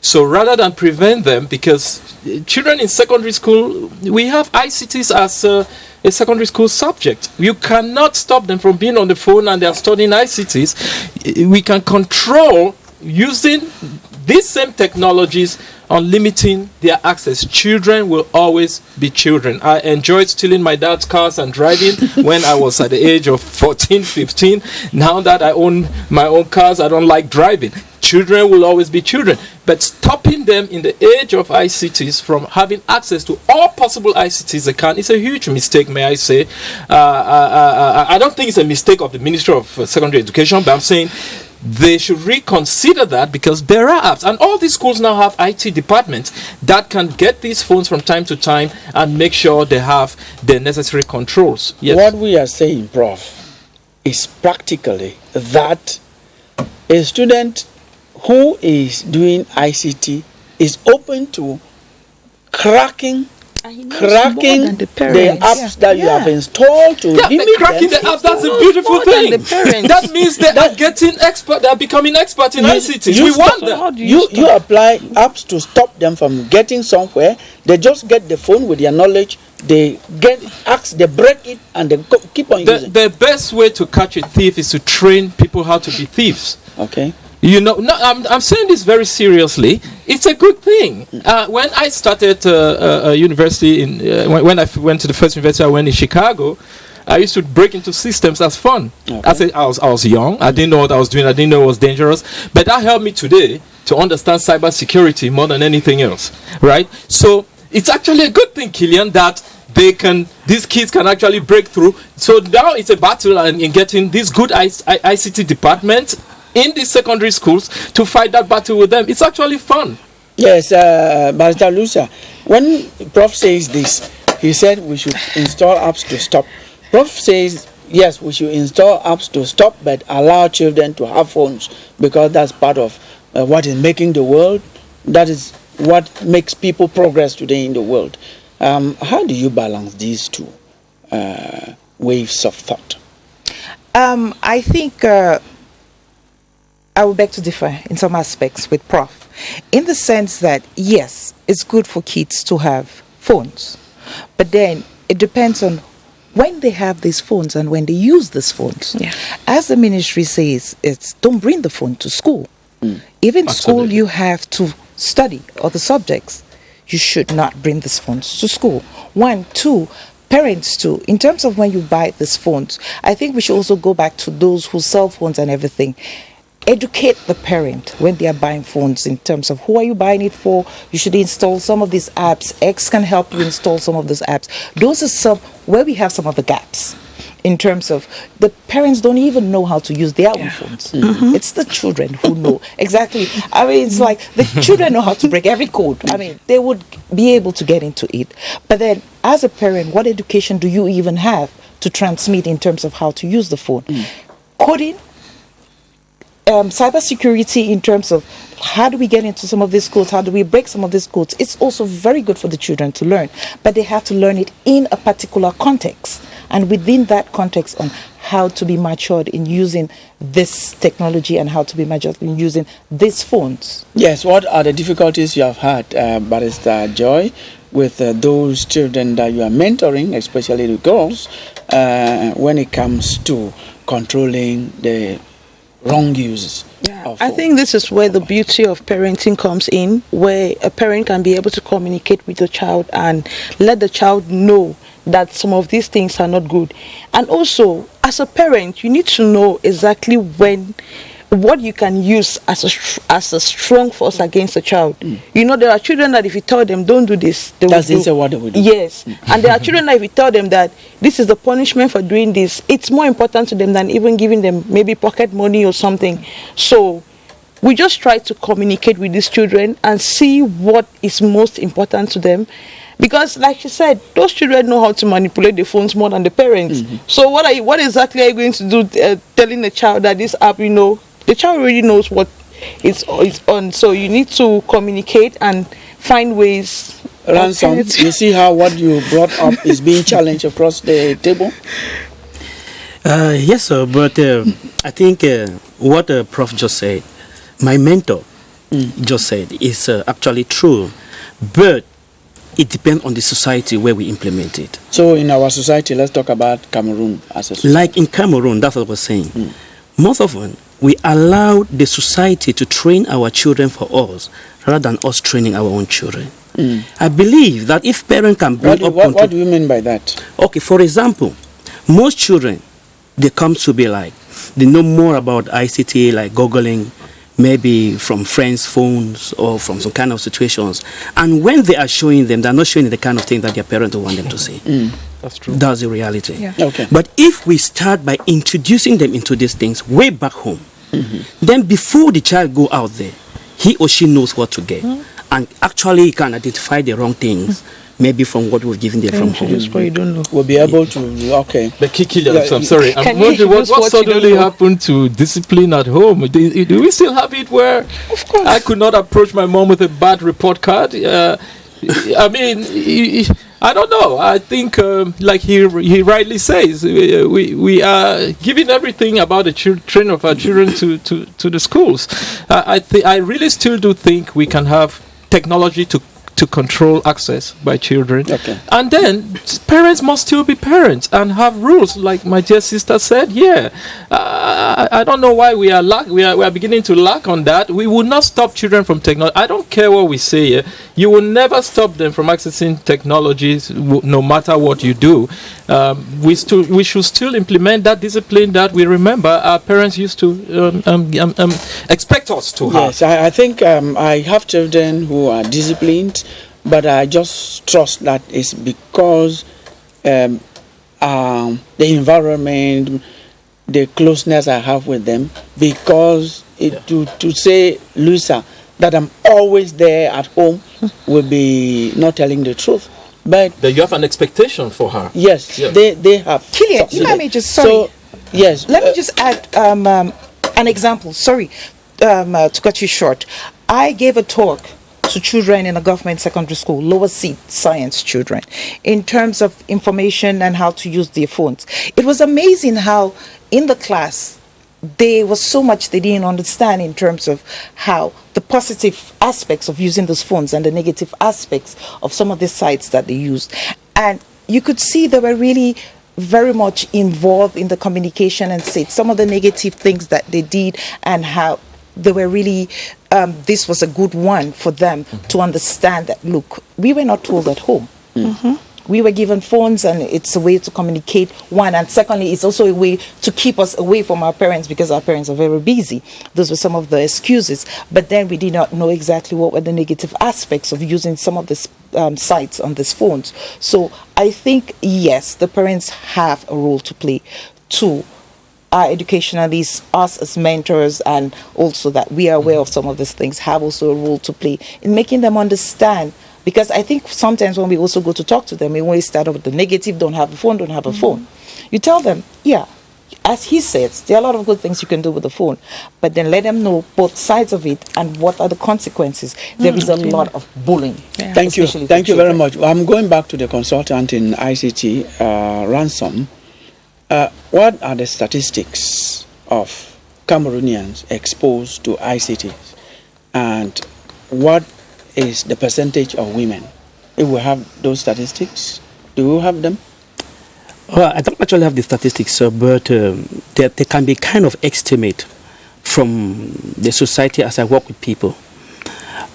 So rather than prevent them, because children in secondary school, we have ICTs as a secondary school subject. You cannot stop them from being on the phone and they are studying ICTs. We can control using these same technologies on limiting their access. Children will always be children. I enjoyed stealing my dad's cars and driving when I was at the age of 14, 15. Now that I own my own cars, I don't like driving. Children will always be children. But stopping them in the age of ICTs from having access to all possible ICTs they can is a huge mistake, may I say. I don't think it's a mistake of the Ministry of Secondary Education, but I'm saying they should reconsider that, because there are apps, and all these schools now have IT departments that can get these phones from time to time and make sure they have the necessary controls. Yes. What we are saying, Prof, is practically that a student who is doing ICT is open to cracking the apps that you have installed to limit cracking the apps. That's a beautiful thing. That means they are getting expert. They are becoming expert in ICT. We want them. You apply apps to stop them from getting somewhere. They just get the phone with their knowledge. They get apps, they break it, and they keep on using. The best way to catch a thief is to train people how to be thieves. Okay. You know, no, I'm saying this very seriously. It's a good thing. When I started university, when I went to the first university I went in Chicago, I used to break into systems as fun. Okay. I was young. I didn't know what I was doing. I didn't know it was dangerous. But that helped me today to understand cybersecurity more than anything else. Right? So it's actually a good thing, Killian, that these kids can actually break through. So now it's a battle in getting this good ICT department in the secondary schools to fight that battle with them. It's actually fun. Yes, Barrister Lucia, when Prof says this, he said we should install apps to stop. Prof says, yes, we should install apps to stop, but allow children to have phones, because that's part of what is making the world. That is what makes people progress today in the world. How do you balance these two waves of thought? I think I would beg to differ in some aspects with Prof, in the sense that, yes, it's good for kids to have phones, but then it depends on when they have these phones and when they use these phones. Yeah. As the ministry says, it's don't bring the phone to school. Even school, you have to study other subjects. You should not bring these phones to school. 1, 2, parents too, in terms of when you buy these phones, I think we should also go back to those who sell phones and everything. Educate the parent when they are buying phones in terms of who are you buying it for. You should install some of these apps. X can help you install some of those apps. Those are some where we have some of the gaps in terms of the parents don't even know how to use their own phones. It's the children who know exactly. I mean, it's like the children know how to break every code. I mean, they would be able to get into it. But then as a parent, what education do you even have to transmit in terms of how to use the phone? Coding, cybersecurity in terms of how do we get into some of these codes, how do we break some of these codes. It's also very good for the children to learn, but they have to learn it in a particular context, and within that context on how to be matured in using this technology and how to be matured in using these phones. Yes, what are the difficulties you have had, Barrister Joy, with those children that you are mentoring, especially the girls, when it comes to controlling the wrong uses? I think this is where the beauty of parenting comes in, where a parent can be able to communicate with the child and let the child know that some of these things are not good. And also, as a parent, you need to know exactly what you can use as a strong force against a child. You know, there are children that if you tell them don't do this, they will do what they will do. Yes. And there are children that if you tell them that this is the punishment for doing this, it's more important to them than even giving them maybe pocket money or something. So we just try to communicate with these children and see what is most important to them. Because, like you said, those children know how to manipulate the phones more than the parents. So what exactly are you going to do telling a child that this app, the child already knows what it's on. So you need to communicate and find ways. Ransom, you see how what you brought up is being challenged across the table? Yes, sir, but I think what Prof just said, my mentor just said, is actually true. But it depends on the society where we implement it. So in our society, let's talk about Cameroon as a society. Like in Cameroon, that's what I was saying. Most often, we allow the society to train our children for us rather than us training our own children. I believe that if parents can bring up... What do you mean by that? Okay, for example, most children, they come to be like, they know more about ICT, like Googling, maybe from friends' phones or from some kind of situations. And when they are showing them, they're not showing the kind of thing that their parents want them to see. That's true. That's the reality. Yeah. Okay. But if we start by introducing them into these things way back home, then before the child go out there, he or she knows what to get. And actually can identify the wrong things, maybe from what we've given them from home. You don't know. We'll be able to, okay. But Kiki, I'm sorry. I'm you wondering what what you suddenly don't know? happened to discipline at home. Do we still have it where Of course. I could not approach my mom with a bad report card? I mean, I don't know. I think, like he rightly says, we are giving everything about the training of our children to the schools. I really still do think we can have technology to control access by children. Okay. And then parents must still be parents and have rules, like my dear sister said. I don't know why we are beginning to lack on that. We will not stop children from technology. I don't care what we say. You will never stop them from accessing technologies, no matter what you do. We should still implement that discipline that we remember our parents used to expect us to have. Yes, I think I have children who are disciplined, but I just trust that it's because the environment, the closeness I have with them, because to say, Luisa, that I'm always there at home will be not telling the truth. But you have an expectation for her. Yes, they have. Killian, if I may just, sorry. So, yes. Let me just add an example. Sorry to cut you short. I gave a talk to children in a government secondary school, lower seed science children, in terms of information and how to use their phones. It was amazing how in the class there was so much they didn't understand in terms of how the positive aspects of using those phones and the negative aspects of some of the sites that they used. And you could see they were really very much involved in the communication and said some of the negative things that they did and how they were really, this was a good one for them to understand that, look, we were not told at home. We were given phones and it's a way to communicate, one. And secondly, it's also a way to keep us away from our parents because our parents are very busy. Those were some of the excuses. But then we did not know exactly what were the negative aspects of using some of the sites on these phones. So I think, yes, the parents have a role to play too. Our educationalists, us as mentors, and also that we are aware of some of these things, have also a role to play in making them understand. Because I think sometimes when we also go to talk to them, we always start off with the negative, don't have a phone, don't have a phone. You tell them, yeah, as he says, there are a lot of good things you can do with the phone, but then let them know both sides of it and what are the consequences. There is a lot of bullying. Thank you. Thank you very much. I'm going back to the consultant in ICT, Ransom. What are the statistics of Cameroonians exposed to ICT, and what is the percentage of women? If we have those statistics, do we have them? Well, I don't actually have the statistics, sir, but they can be kind of estimate from the society as I work with people.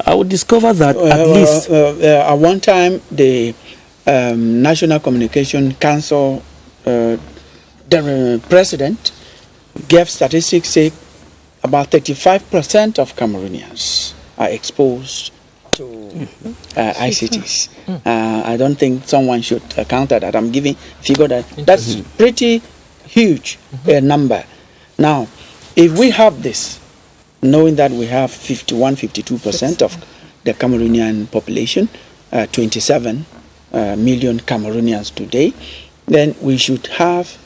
I would discover that at least... at one time, the National Communication Council, the president gave statistics say about 35% of Cameroonians are exposed to ICTs. I don't think someone should counter that. I'm giving figure that's pretty huge number. Now, if we have this, knowing that we have 52% of the Cameroonian population, 27 million Cameroonians today, then we should have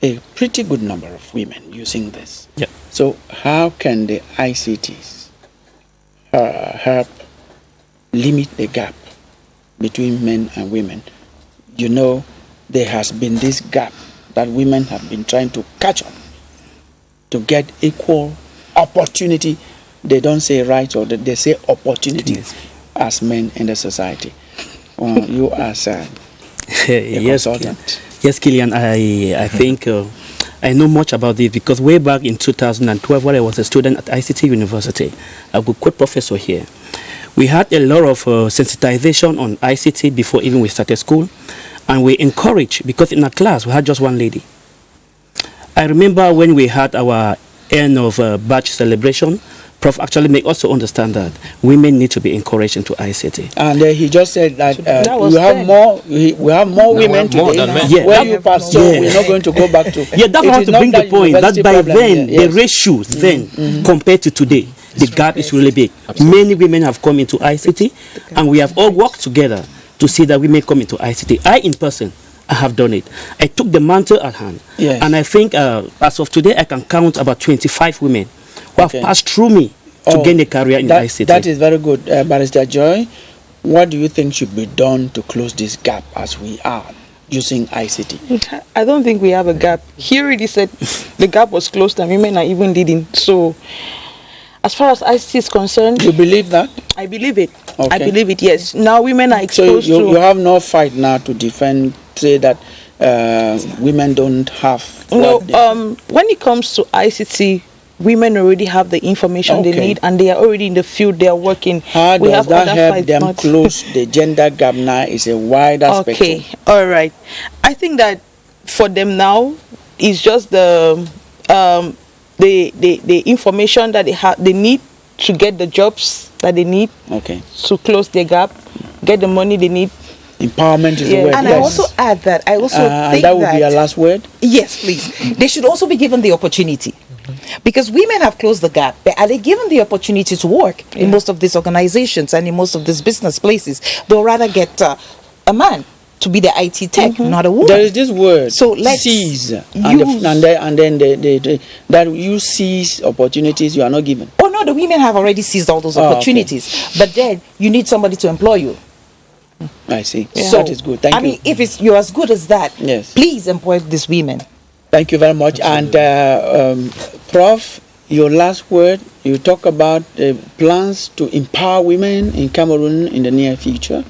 a pretty good number of women using this. Yeah. So how can the ICTs help limit the gap between men and women? You know, there has been this gap that women have been trying to catch up to get equal opportunity. They don't say rights, or they say opportunity as men in the society. You as a yes, consultant. Yes, Killian, I think I know much about this because way back in 2012, when I was a student at ICT University, a good professor here, we had a lot of sensitization on ICT before even we started school, and we encouraged, because in our class we had just one lady. I remember when we had our end of batch celebration, Prof actually make us to understand that women need to be encouraged into ICT. And he just said that, we have more women today than men. yeah, where you pass, so we're not going to go back to. Yeah, that's what I want to bring the point, that by then, yes. the ratio then, compared to today, the gap is really big. Absolutely. Many women have come into ICT, and we have all worked together to see that women come into ICT. I, in person, I have done it. I took the mantle at hand, and I think as of today, I can count about 25 women who have passed through me to gain a career in ICT. That is very good. Barrister Joy, what do you think should be done to close this gap as we are using ICT? I don't think we have a gap. He already said the gap was closed and women are even leading. So, as far as ICT is concerned, you believe that? I believe it. Okay. I believe it, yes. Now women are exposed so you have no fight now to defend, say that women don't have... No, when it comes to ICT, women already have the information they need, and they are already in the field, they are working. How does that help them close the gender gap now? Is a wider spectrum. Okay, all right. I think that for them now, it's just the information that they need to get the jobs that they need to close the gap, get the money they need. Empowerment is the word. And I also add that I also think that would be your last word. Yes, please. They should also be given the opportunity, because women have closed the gap. But are they given the opportunity to work in most of these organizations and in most of these business places? They'll rather get a man to be the IT tech, not a woman. There is this word, so let's seize, and then that you seize opportunities you are not given. Oh no, the women have already seized all those opportunities, but then you need somebody to employ you. I see. Yeah. So that is good. Thank you. I mean, if you're as good as that, yes, please employ these women. Thank you very much. Absolutely. And Prof, your last word. You talk about plans to empower women in Cameroon in the near future.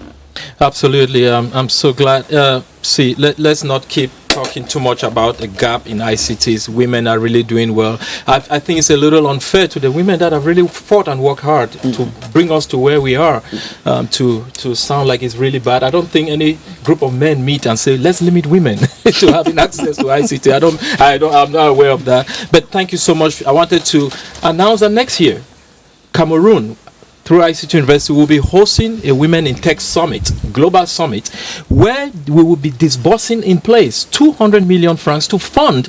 Absolutely. I'm so glad. Let's not keep talking too much about the gap in ICTs. Women are really doing well. I think it's a little unfair to the women that have really fought and worked hard to bring us to where we are, to sound like it's really bad. I don't think any group of men meet and say, let's limit women to having access to ICT. I'm not aware of that. But thank you so much. I wanted to announce that next year, Cameroon, through ICT University, will be hosting a Women in Tech Summit, global summit, where we will be disbursing in place 200 million francs to fund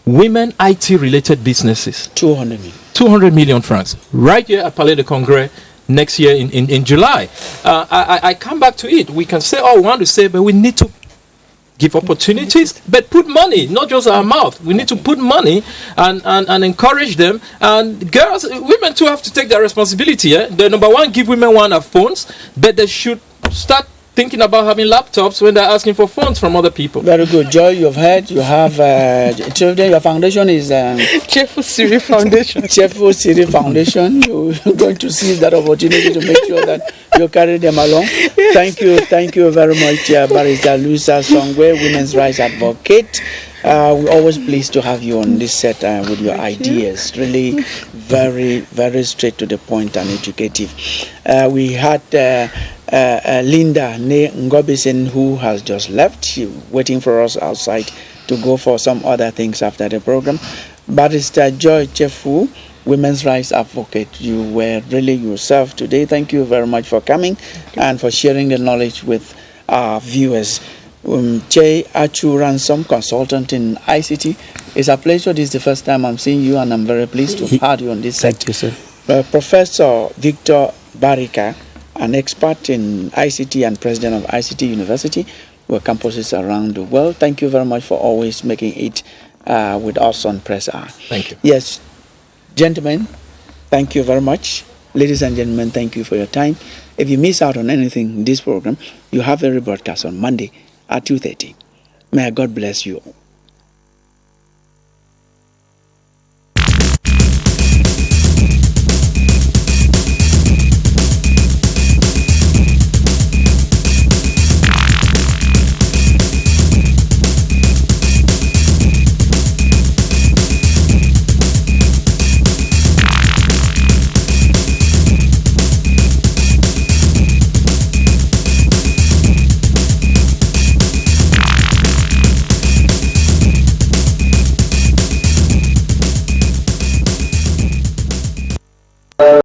women IT-related businesses. 200 million francs, right here at Palais de Congrès next year in July. I come back to it. We can say all we want to say, but we need to give opportunities, but put money, not just our mouth. We need to put money and encourage them. And girls, women too have to take their responsibility. The number one, give women phones, but they should start thinking about having laptops when they're asking for phones from other people. Very good. Joy, you've heard, you have children, your foundation is... Cheerful Siri Foundation. Cheerful Siri Foundation. You're going to seize that opportunity to make sure that you carry them along. Yes. Thank you very much, Barrister Luisa Songwe, women's rights advocate. We're always pleased to have you on this set with your ideas. Really very, very straight to the point and educative. We had Linda Ne Ngobisen, who has just left. She's waiting for us outside to go for some other things after the program. Barrister Joy Chefu, women's rights advocate, you were really yourself today. Thank you very much for coming and for sharing the knowledge with our viewers. Jay Achu Ransom, consultant in ICT. It's a pleasure. This is the first time I'm seeing you, and I'm very pleased to have you on this set. Thank you, sir. Professor Victor Barika, an expert in ICT and president of ICT University, with campuses around the world. Thank you very much for always making it with us on Press Hour. Thank you. Yes, gentlemen, thank you very much. Ladies and gentlemen, thank you for your time. If you miss out on anything in this program, you have a rebroadcast on Monday at 2:30. May God bless you all.